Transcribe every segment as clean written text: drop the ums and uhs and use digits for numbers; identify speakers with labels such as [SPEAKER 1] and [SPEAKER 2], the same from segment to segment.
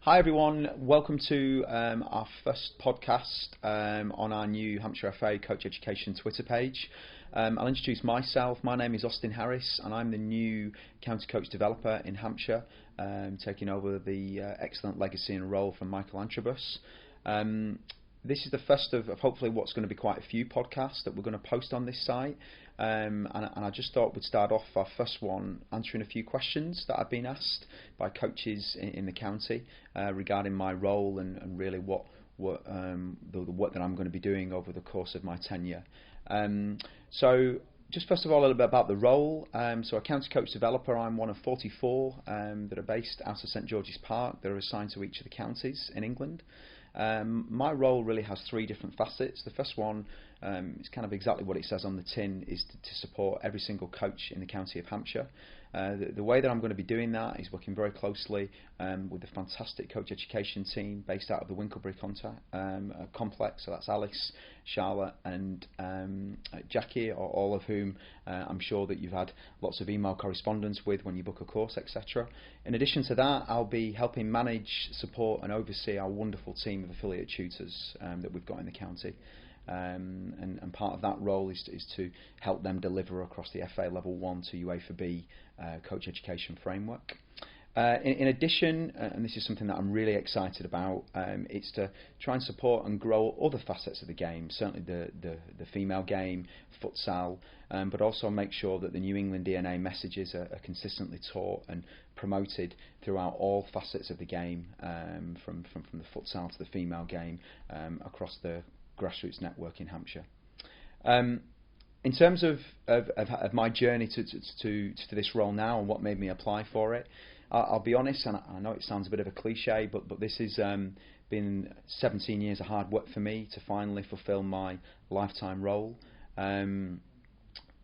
[SPEAKER 1] Hi everyone, welcome to our first podcast on our new Hampshire FA Coach Education Twitter page. I'll introduce myself. My name is Austin Harris and I'm the new county coach developer in Hampshire, taking over the excellent legacy and role from Michael Antrobus. This is the first of hopefully what's going to be quite a few podcasts that we're going to post on this site. And I just thought we'd start off our first one answering a few questions that I've been asked by coaches in the county regarding my role and really the work that I'm going to be doing over the course of my tenure. So just first of all, a little bit about the role. So a county coach developer, I'm one of 44 that are based out of St George's Park. They're assigned to each of the counties in England. My role really has three different facets. The first one is kind of exactly what it says on the tin, is to support every single coach in the county of Hampshire. The way that I'm going to be doing that is working very closely with the fantastic coach education team based out of the Winklebury complex. So that's Alice, Charlotte and Jackie, all of whom I'm sure that you've had lots of email correspondence with when you book a course, etc. In addition to that, I'll be helping manage, support and oversee our wonderful team of affiliate tutors that we've got in the county. And part of that role is to help them deliver across the FA Level 1 to UEFA B coach education framework. In addition, and this is something that I'm really excited about, it's to try and support and grow other facets of the game, certainly the female game, futsal, but also make sure that the New England DNA messages are consistently taught and promoted throughout all facets of the game, from the futsal to the female game, across the grassroots network in Hampshire. In terms of my journey to this role now and what made me apply for it, I'll be honest, and I know it sounds a bit of a cliche, but this has been 17 years of hard work for me to finally fulfil my lifetime role.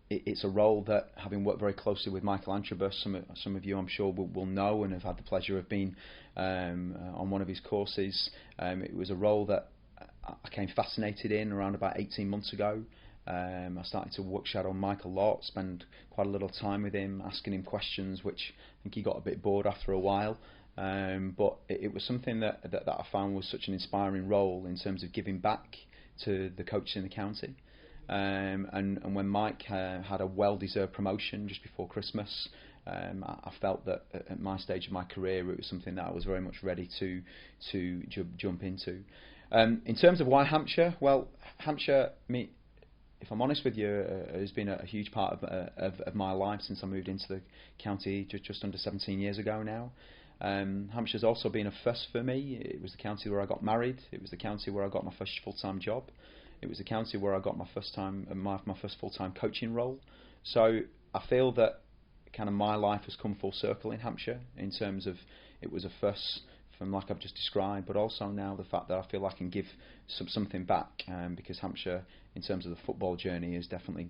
[SPEAKER 1] It's a role that, having worked very closely with Michael Antrobus, some of you I'm sure will know and have had the pleasure of being on one of his courses. It was a role that I became fascinated in around about 18 months ago. I started to work shadow Michael a lot, spend quite a little time with him, asking him questions, which I think he got a bit bored after a while. But it was something that I found was such an inspiring role in terms of giving back to the coaches in the county. And when Mike had a well-deserved promotion just before Christmas, I felt that at my stage of my career it was something that I was very much ready to jump into. In terms of why Hampshire, well, Hampshire, if I'm honest with you, has been a huge part of my life since I moved into the county just under 17 years ago now. Hampshire's also been a first for me. It was the county where I got married. It was the county where I got my first full-time job. It was the county where I got my first full-time coaching role. So I feel that kind of my life has come full circle in Hampshire in terms of it was a first from like I've just described, but also now the fact that I feel I can give something back, because Hampshire, in terms of the football journey, has definitely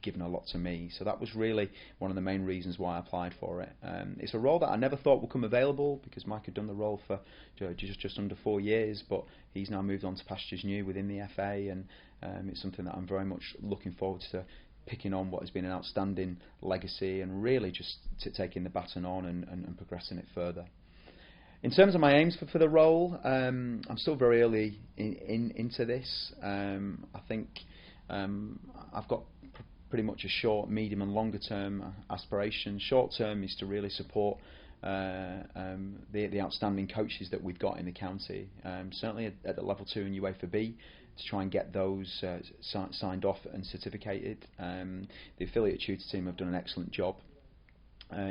[SPEAKER 1] given a lot to me. So that was really one of the main reasons why I applied for it. It's a role that I never thought would come available, because Mike had done the role for just under 4 years, but he's now moved on to pastures new within the FA, and it's something that I'm very much looking forward to picking on what has been an outstanding legacy and really just taking the baton on and progressing it further. In terms of my aims for the role, I'm still very early into this. I think I've got pretty much a short, medium and longer term aspiration. Short term is to really support the outstanding coaches that we've got in the county, certainly at the level 2 and UEFA B, to try and get those signed off and certificated. The affiliate tutor team have done an excellent job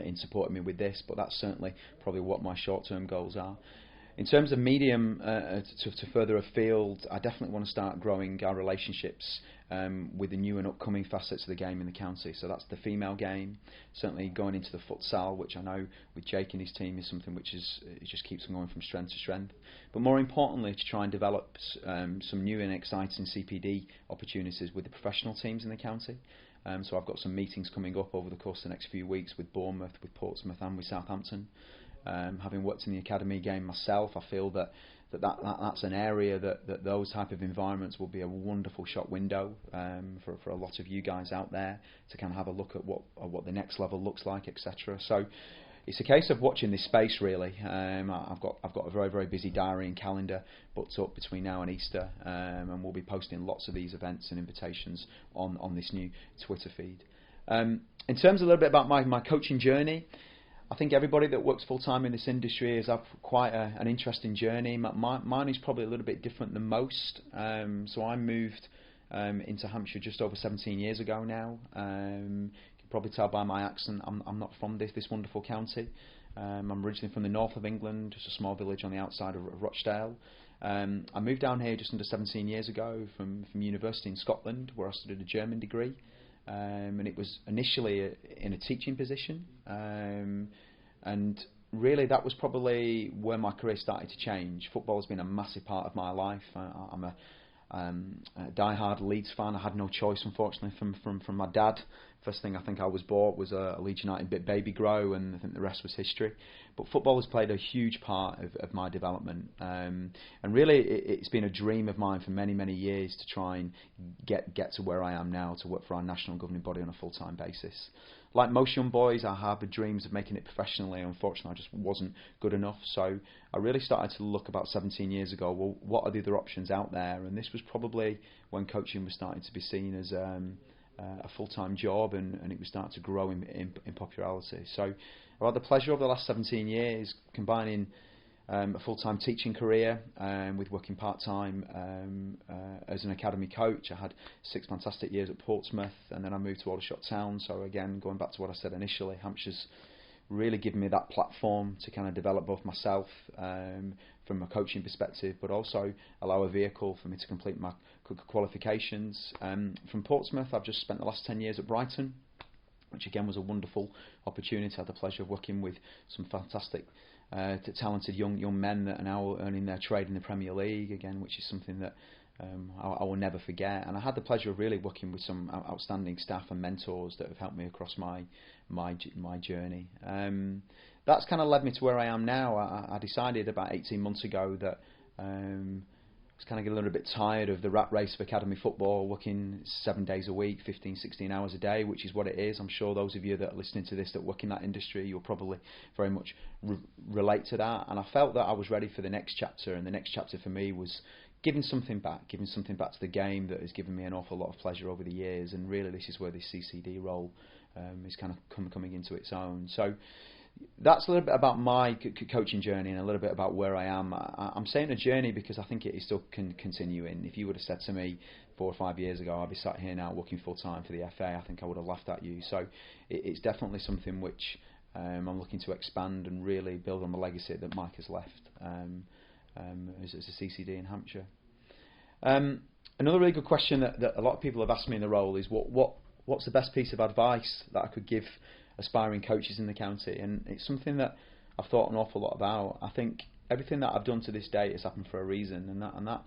[SPEAKER 1] in supporting me with this, but that's certainly probably what my short-term goals are. In terms of medium to further afield, I definitely want to start growing our relationships with the new and upcoming facets of the game in the county. So that's the female game, certainly going into the futsal, which I know with Jake and his team is something which it just keeps on going from strength to strength. But more importantly, to try and develop some new and exciting CPD opportunities with the professional teams in the county. So I've got some meetings coming up over the course of the next few weeks with Bournemouth, with Portsmouth and with Southampton. Having worked in the academy game myself, I feel that's an area that those type of environments will be a wonderful shop window for a lot of you guys out there to kind of have a look at what the next level looks like, etc. So it's a case of watching this space really. I've got a very, very busy diary and calendar booked up between now and Easter, and we'll be posting lots of these events and invitations on this new Twitter feed. In terms of a little bit about my coaching journey, I think everybody that works full time in this industry has had quite an interesting journey. Mine is probably a little bit different than most. So I moved into Hampshire just over 17 years ago now. You can probably tell by my accent I'm not from this wonderful county. I'm originally from the north of England, just a small village on the outside of Rochdale. I moved down here just under 17 years ago from university in Scotland, where I studied a German degree. And it was initially in a teaching position, and really that was probably where my career started to change. Football has been a massive part of my life. I'm a die-hard Leeds fan. I had no choice, unfortunately, from my dad. First thing I think I was bought was a Leeds United baby grow, and I think the rest was history. But football has played a huge part of my development, and really it's been a dream of mine for many, many years to try and get to where I am now, to work for our national governing body on a full-time basis. Like most young boys, I harbored dreams of making it professionally. Unfortunately, I just wasn't good enough. So I really started to look about 17 years ago, well, what are the other options out there? And this was probably when coaching was starting to be seen as a full-time job, and it was starting to grow in popularity. So I've had the pleasure over the last 17 years combining a full-time teaching career with working part-time as an academy coach. I had 6 fantastic years at Portsmouth, and then I moved to Aldershot Town. So again, going back to what I said initially, Hampshire's really given me that platform to kind of develop both myself from a coaching perspective, but also allow a vehicle for me to complete my qualifications. From Portsmouth, I've just spent the last 10 years at Brighton, which again was a wonderful opportunity. I had the pleasure of working with some fantastic talented young men that are now earning their trade in the Premier League, again, which is something that I will never forget. And I had the pleasure of really working with some outstanding staff and mentors that have helped me across my journey. That's kind of led me to where I am now. I decided about 18 months ago that I was kind of getting a little bit tired of the rat race of academy football, working 7 days a week, 15, 16 hours a day, which is what it is. I'm sure those of you that are listening to this that work in that industry, you'll probably very much relate to that. And I felt that I was ready for the next chapter, and the next chapter for me was giving something back to the game that has given me an awful lot of pleasure over the years. And really this is where this CCD role is kind of coming into its own. So that's a little bit about my coaching journey and a little bit about where I am. I'm saying a journey because I think it is still continuing. If you would have said to me 4 or 5 years ago, I'd be sat here now working full time for the FA, I think I would have laughed at you. So it's definitely something which I'm looking to expand and really build on the legacy that Mike has left as a CCD in Hampshire. Another really good question that a lot of people have asked me in the role is what's the best piece of advice that I could give aspiring coaches in the county? And it's something that I've thought an awful lot about. I think everything that I've done to this day has happened for a reason, and that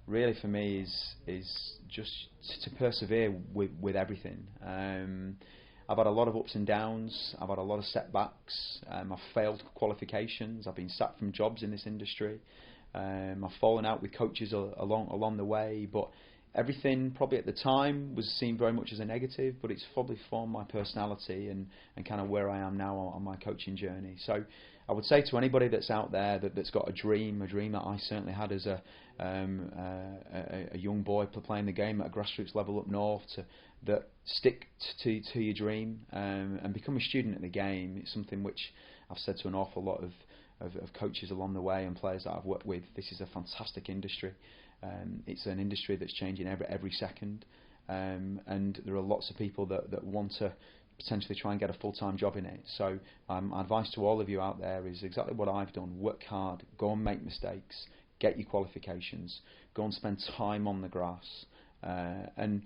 [SPEAKER 1] really for me is just to persevere with everything. I've had a lot of ups and downs. I've had a lot of setbacks. I've failed qualifications. I've been sacked from jobs in this industry. I've fallen out with coaches along the way, but everything probably at the time was seen very much as a negative, but it's probably formed my personality and kind of where I am now on my coaching journey. So I would say to anybody that's out there that's got a dream that I certainly had as a young boy playing the game at a grassroots level up north, that stick to your dream and become a student at the game. It's something which I've said to an awful lot of coaches along the way and players that I've worked with. This is a fantastic industry. It's an industry that's changing every second, and there are lots of people that want to potentially try and get a full-time job in it. So my advice to all of you out there is exactly what I've done. Work hard, go and make mistakes, get your qualifications, go and spend time on the grass, and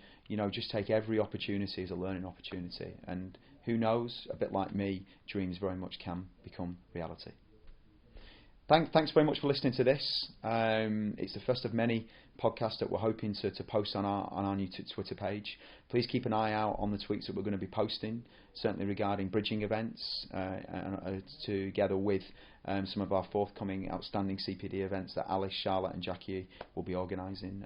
[SPEAKER 1] just take every opportunity as a learning opportunity. And who knows, a bit like me, dreams very much can become reality. Thanks very much for listening to this. It's the first of many podcasts that we're hoping to post on our new Twitter page. Please keep an eye out on the tweets that we're going to be posting, certainly regarding bridging events, together with some of our forthcoming outstanding CPD events that Alice, Charlotte and Jackie will be organising.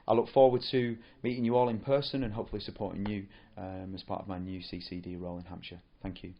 [SPEAKER 1] I look forward to meeting you all in person and hopefully supporting you as part of my new CCD role in Hampshire. Thank you.